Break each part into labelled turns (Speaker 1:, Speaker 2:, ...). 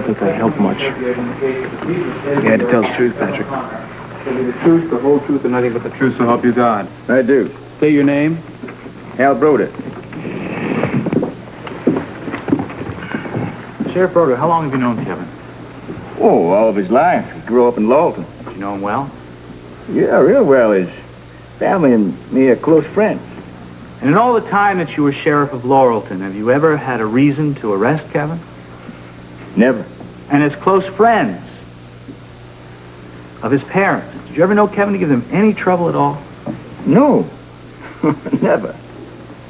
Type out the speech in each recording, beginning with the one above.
Speaker 1: think I helped much.
Speaker 2: You had to tell the truth, Patrick.
Speaker 3: The truth, the whole truth, and nothing but the truth, so help you God.
Speaker 2: I do.
Speaker 3: Say your name.
Speaker 2: Al Broder.
Speaker 1: Sheriff Broder, how long have you known Kevin?
Speaker 2: Oh, all of his life. He grew up in Laurelton.
Speaker 1: Do you know him well?
Speaker 2: Yeah, real well. His family and me are close friends.
Speaker 1: And in all the time that you were Sheriff of Laurelton, have you ever had a reason to arrest Kevin?
Speaker 2: Never.
Speaker 1: And as close friends of his parents, did you ever know Kevin to give them any trouble at all?
Speaker 2: No. Never.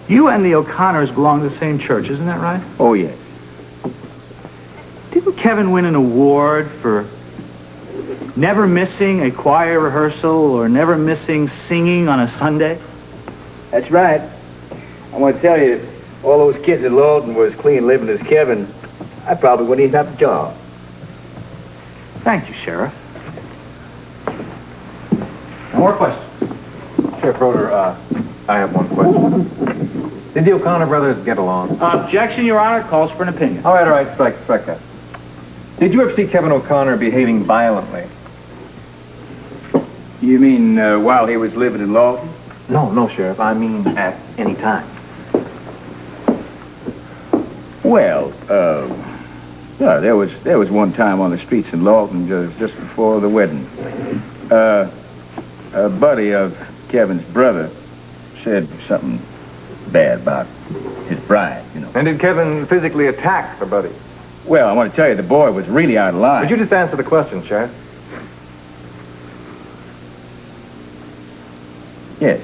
Speaker 1: You and the O'Connors belong to the same church, isn't that right?
Speaker 2: Oh, yes.
Speaker 1: Didn't Kevin win an award for never missing a choir rehearsal or never missing singing on a Sunday?
Speaker 2: That's right. I want to tell you, if all those kids in Laurelton were as clean living as Kevin, I probably wouldn't even have a job.
Speaker 1: Thank you, Sheriff. More questions?
Speaker 3: Sheriff Broder, I have one question. Did the O'Connor brothers get along?
Speaker 1: Objection, Your Honor. Calls for an opinion.
Speaker 3: All right, strike that. Did you ever see Kevin O'Connor behaving violently?
Speaker 2: You mean while he was living in Laurelton?
Speaker 3: No, Sheriff. I mean at any time.
Speaker 2: Well, yeah, there was one time on the streets in Laurelton just before the wedding. A buddy of Kevin's brother said something bad about his bride, you know.
Speaker 3: And did Kevin physically attack the buddy?
Speaker 2: Well, I want to tell you, the boy was really out of line.
Speaker 3: Would you just answer the question, Sheriff?
Speaker 2: Yes.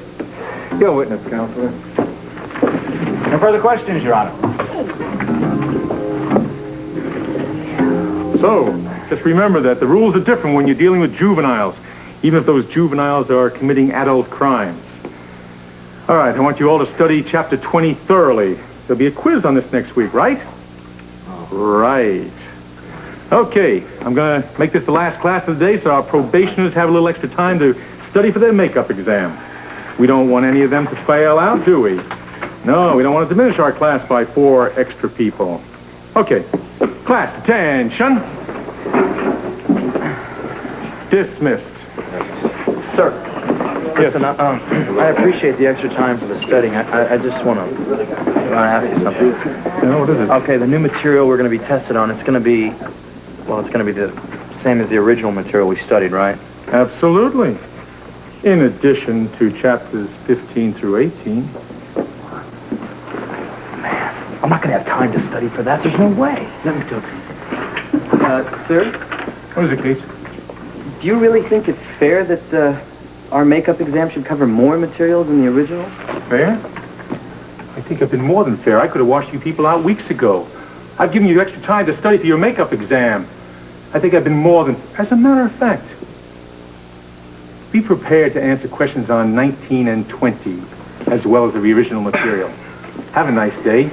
Speaker 3: Your witness, Counselor.
Speaker 1: No further questions, Your Honor.
Speaker 4: So, just remember that the rules are different when you're dealing with juveniles, even if those juveniles are committing adult crimes. All right, I want you all to study Chapter 20 thoroughly. There'll be a quiz on this next week, right? Right. Okay, I'm going to make this the last class of the day so our probationers have a little extra time to study for their makeup exam. We don't want any of them to fail out, do we? No, we don't want to diminish our class by 4 extra people. Okay, class, attention. Dismissed.
Speaker 5: Sir, listen, I appreciate the extra time for the studying. I just want to ask you something.
Speaker 4: Yeah, what is it?
Speaker 5: Okay, the new material we're going to be tested on, it's going to be the same as the original material we studied, right?
Speaker 4: Absolutely. In addition to chapters 15 through 18.
Speaker 5: Man, I'm not going to have time to study for that. There's no way.
Speaker 1: Let me talk to you.
Speaker 5: Sir,
Speaker 4: What is it, Kate?
Speaker 5: do you really think it's fair that our makeup exam should cover more material than the original?
Speaker 4: Fair? I think I've been more than fair. I could have washed you people out weeks ago. I've given you extra time to study for your makeup exam. I think I've been more than... As a matter of fact, be prepared to answer questions on 19 and 20, as well as the original material. Have a nice day.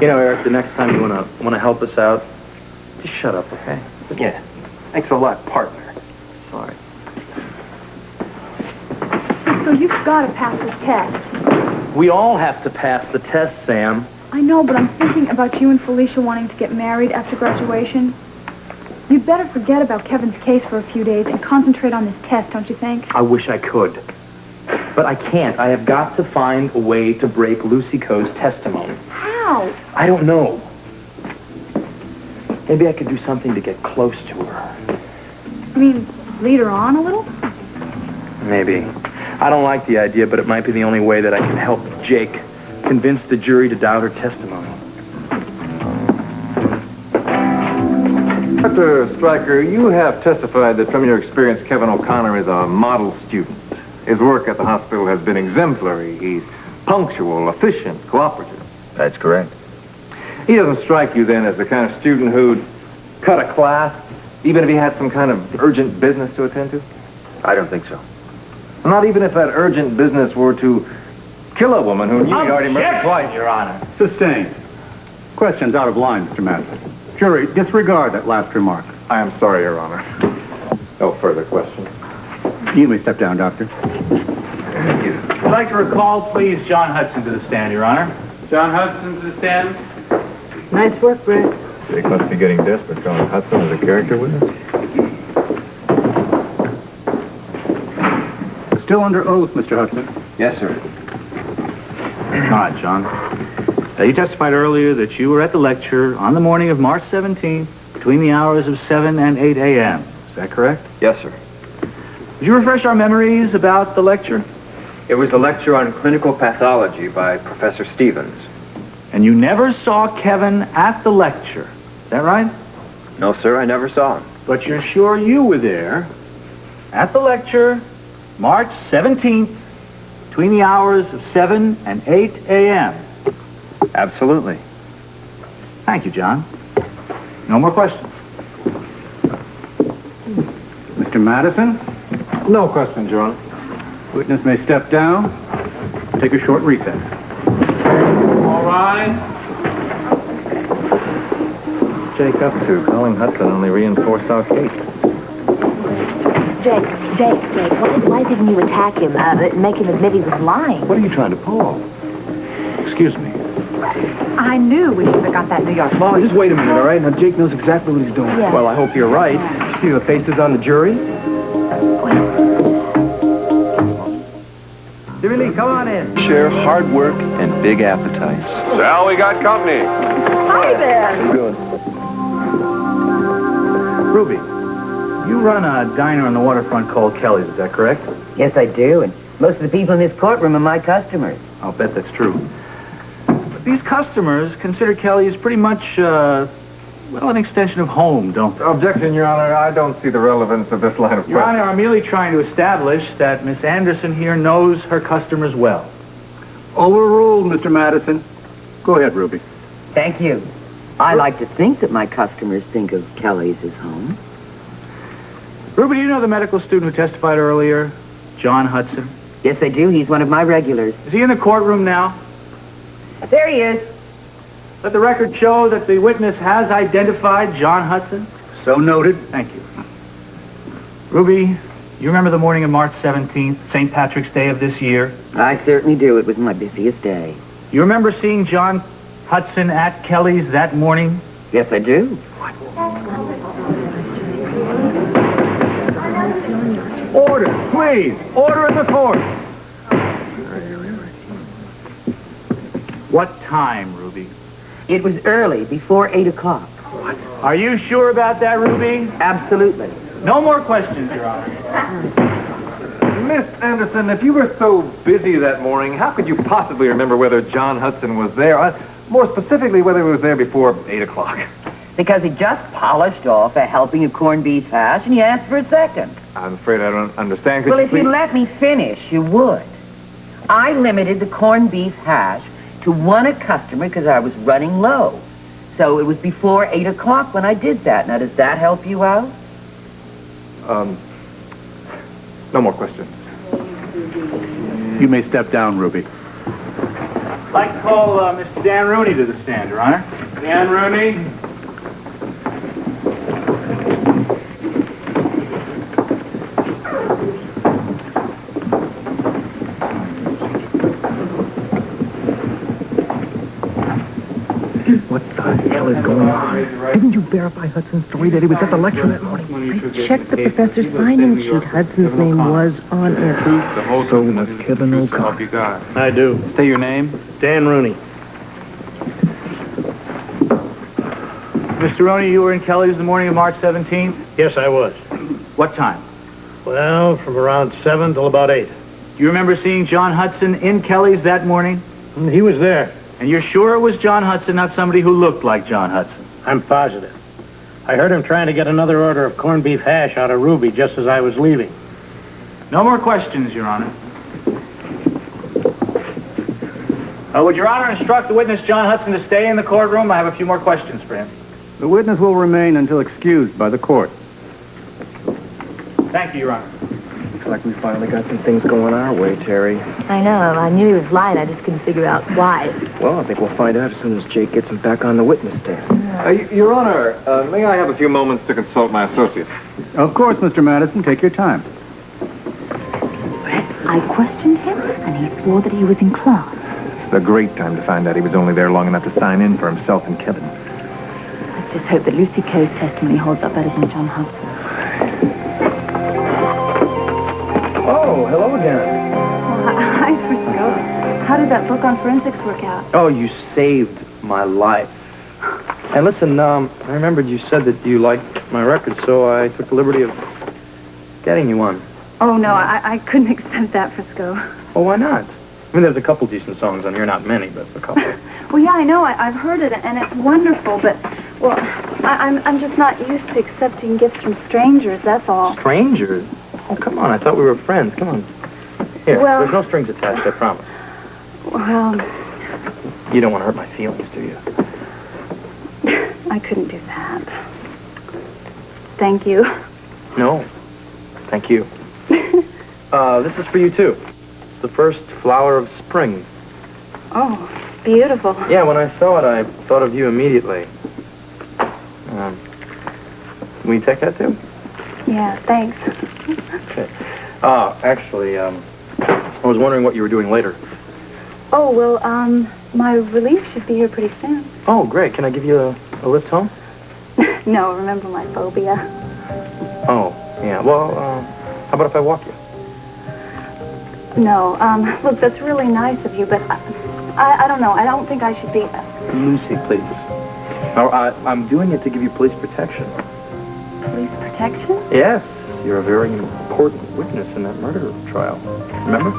Speaker 5: You know, Eric, the next time you want to help us out, just shut up, okay?
Speaker 3: Yeah. Thanks a lot, partner.
Speaker 5: Sorry.
Speaker 6: So you've got to pass this test.
Speaker 5: We all have to pass the test, Sam.
Speaker 6: I know, but I'm thinking about you and Felicia wanting to get married after graduation. You'd better forget about Kevin's case for a few days and concentrate on this test, don't you think?
Speaker 5: I wish I could. But I can't. I have got to find a way to break Lucy Coe's testimony.
Speaker 6: How?
Speaker 5: I don't know. Maybe I could do something to get close to her.
Speaker 6: I mean, lead her on a little?
Speaker 5: Maybe. I don't like the idea, but it might be the only way that I can help Jake convince the jury to doubt her testimony.
Speaker 3: Dr. Stryker, you have testified that from your experience, Kevin O'Connor is a model student. His work at the hospital has been exemplary. He's punctual, efficient, cooperative.
Speaker 2: That's correct.
Speaker 3: He doesn't strike you then as the kind of student who'd cut a class, even if he had some kind of urgent business to attend to?
Speaker 2: I don't think so.
Speaker 3: Not even if that urgent business were to kill a woman who knew he already murdered twice.
Speaker 1: Your Honor.
Speaker 7: Sustained. Question's out of line, Mr. Madison. Jury, disregard that last remark.
Speaker 3: I am sorry, Your Honor. No further questions.
Speaker 7: You may step down, Doctor.
Speaker 1: I'd like to recall, please, John Hudson to the stand, Your Honor. John Hudson to the stand.
Speaker 8: Nice work, Brett.
Speaker 3: Jake must be getting desperate. John Hudson is a character witness.
Speaker 7: Still under oath, Mr. Hudson.
Speaker 2: Yes, sir.
Speaker 1: All right, John. You testified earlier that you were at the lecture on the morning of March 17th between the hours of 7 and 8 a.m. Is that correct?
Speaker 5: Yes, sir.
Speaker 1: Would you refresh our memories about the lecture?
Speaker 5: It was a lecture on clinical pathology by Professor Stevens.
Speaker 1: And you never saw Kevin at the lecture. Is that right?
Speaker 5: No, sir, I never saw him.
Speaker 1: But you're sure you were there at the lecture March 17th between the hours of 7 and 8 a.m.
Speaker 5: Absolutely.
Speaker 1: Thank you, John. No more questions.
Speaker 7: Mr. Madison,
Speaker 3: No questions, Your Honor.
Speaker 7: witness may step down. Take a short recess.
Speaker 1: All right.
Speaker 3: Jake up to? Calling Hudson only reinforced our case.
Speaker 8: Jake, why didn't you attack him, make him admit he was lying?
Speaker 3: What are you trying to pull?
Speaker 1: Excuse me.
Speaker 6: I knew we should have got that New York.
Speaker 5: Molly, just wait a minute, all right? Now, Jake knows exactly what he's doing.
Speaker 8: Yeah.
Speaker 5: Well, I hope you're right. See the faces on the jury? Billy, come on in.
Speaker 9: Share hard work and big appetites.
Speaker 10: Sal, we got company.
Speaker 8: Hi there.
Speaker 5: Good.
Speaker 1: Ruby, you run a diner on the waterfront called Kelly's, is that correct?
Speaker 8: Yes, I do, and most of the people in this courtroom are my customers.
Speaker 1: I'll bet that's true. But these customers consider Kelly's pretty much, an extension of home, don't they?
Speaker 3: Objection, Your Honor. I don't see the relevance of this line of
Speaker 1: Your
Speaker 3: questioning.
Speaker 1: Honor, I'm merely trying to establish that Miss Anderson here knows her customers well.
Speaker 7: Overruled, Mr. Madison. Go ahead, Ruby.
Speaker 8: Thank you. I like to think that my customers think of Kelly's as home.
Speaker 1: Ruby, do you know the medical student who testified earlier, John Hudson?
Speaker 8: Yes, I do. He's one of my regulars.
Speaker 1: Is he in the courtroom now?
Speaker 8: There he is.
Speaker 1: Let the record show that the witness has identified John Hudson.
Speaker 7: So noted.
Speaker 1: Thank you. Ruby, you remember the morning of March 17th, St. Patrick's Day of this year?
Speaker 8: I certainly do. It was my busiest day.
Speaker 1: You remember seeing John Hudson at Kelly's that morning?
Speaker 8: Yes, I do.
Speaker 1: Order, please. Order in the court. What time, Ruby?
Speaker 8: It was early, before 8 o'clock.
Speaker 1: Are you sure about that, Ruby?
Speaker 8: Absolutely.
Speaker 1: No more questions, Your Honor.
Speaker 3: Miss Anderson, if you were so busy that morning, how could you possibly remember whether John Hudson was there? More specifically, whether he was there before 8 o'clock.
Speaker 8: Because he just polished off a helping of corned beef hash, and you asked for a second.
Speaker 3: I'm afraid I don't understand. Could
Speaker 8: Well,
Speaker 3: you
Speaker 8: if you
Speaker 3: please...
Speaker 8: let me finish, you would. I limited the corned beef hash to one a customer because I was running low. So it was before 8 o'clock when I did that. Now, does that help you out?
Speaker 3: No more questions.
Speaker 7: You may step down, Ruby.
Speaker 1: I'd like to call Mr. Dan Rooney to the stand, Your Honor. Dan Rooney.
Speaker 11: What the hell is going on? Didn't you verify Hudson's story that he was at the lecture that morning?
Speaker 12: I checked the professor's sign-in sheet. Hudson's name was on it.
Speaker 11: So was Kevin O'Connor.
Speaker 5: I do.
Speaker 1: Say your name.
Speaker 5: Dan Rooney.
Speaker 1: Mr. Rooney, you were in Kelly's the morning of March 17th?
Speaker 5: Yes, I was.
Speaker 1: What time?
Speaker 5: Well, from around 7 till about 8.
Speaker 1: Do you remember seeing John Hudson in Kelly's that morning?
Speaker 5: He was there.
Speaker 1: And you're sure it was John Hudson, not somebody who looked like John Hudson?
Speaker 5: I'm positive. I heard him trying to get another order of corned beef hash out of Ruby just as I was leaving.
Speaker 1: No more questions, Your Honor. Would Your Honor instruct the witness, John Hudson, to stay in the courtroom? I have a few more questions for him.
Speaker 7: The witness will remain until excused by the court.
Speaker 1: Thank you, Your Honor.
Speaker 5: Looks like we finally got some things going our way, Terry.
Speaker 12: I know. I knew he was lying. I just couldn't figure out why.
Speaker 5: Well, I think we'll find out as soon as Jake gets him back on the witness stand.
Speaker 3: Your Honor, may I have a few moments to consult my associate?
Speaker 7: Of course, Mr. Madison. Take your time.
Speaker 12: I questioned him, and he swore that he was in class.
Speaker 3: A great time to find out he was only there long enough to sign in for himself and Kevin.
Speaker 12: I just hope that Lucy Coe's testimony holds up better than John Hudson.
Speaker 5: Oh, hello again.
Speaker 6: Hi, Frisco. How did that book on forensics work out?
Speaker 5: Oh, you saved my life. And listen, I remembered you said that you liked my record, so I took the liberty of getting you one.
Speaker 6: Oh, no, I couldn't accept that, Frisco.
Speaker 5: Well, why not? I mean, there's a couple decent songs on here, not many, but a couple.
Speaker 6: Well, yeah, I know. I've heard it, and it's wonderful, but, well, I'm just not used to accepting gifts from strangers, that's all.
Speaker 5: Strangers? Oh, come on, I thought we were friends. Come on. Here,
Speaker 6: Well-
Speaker 5: there's no strings attached, I promise.
Speaker 6: Well,
Speaker 5: You don't want to hurt my feelings, do you?
Speaker 6: I couldn't do that. Thank you.
Speaker 5: No. Thank you. This is for you, too. The first flower of spring.
Speaker 6: Oh, beautiful.
Speaker 5: Yeah, when I saw it, I thought of you immediately. Will you take that, too?
Speaker 6: Yeah, thanks.
Speaker 5: Okay. Actually, I was wondering what you were doing later.
Speaker 6: Oh, well, my relief should be here pretty soon.
Speaker 5: Oh, great. Can I give you a lift home?
Speaker 6: No, remember my phobia.
Speaker 5: Oh, yeah. Well, how about if I walk you?
Speaker 6: No, look, that's really nice of you, but I don't know. I don't think I should be...
Speaker 5: Lucy, please. I'm doing it to give you police protection.
Speaker 6: Police protection?
Speaker 5: Yes. You're a very important witness in that murder trial. Remember?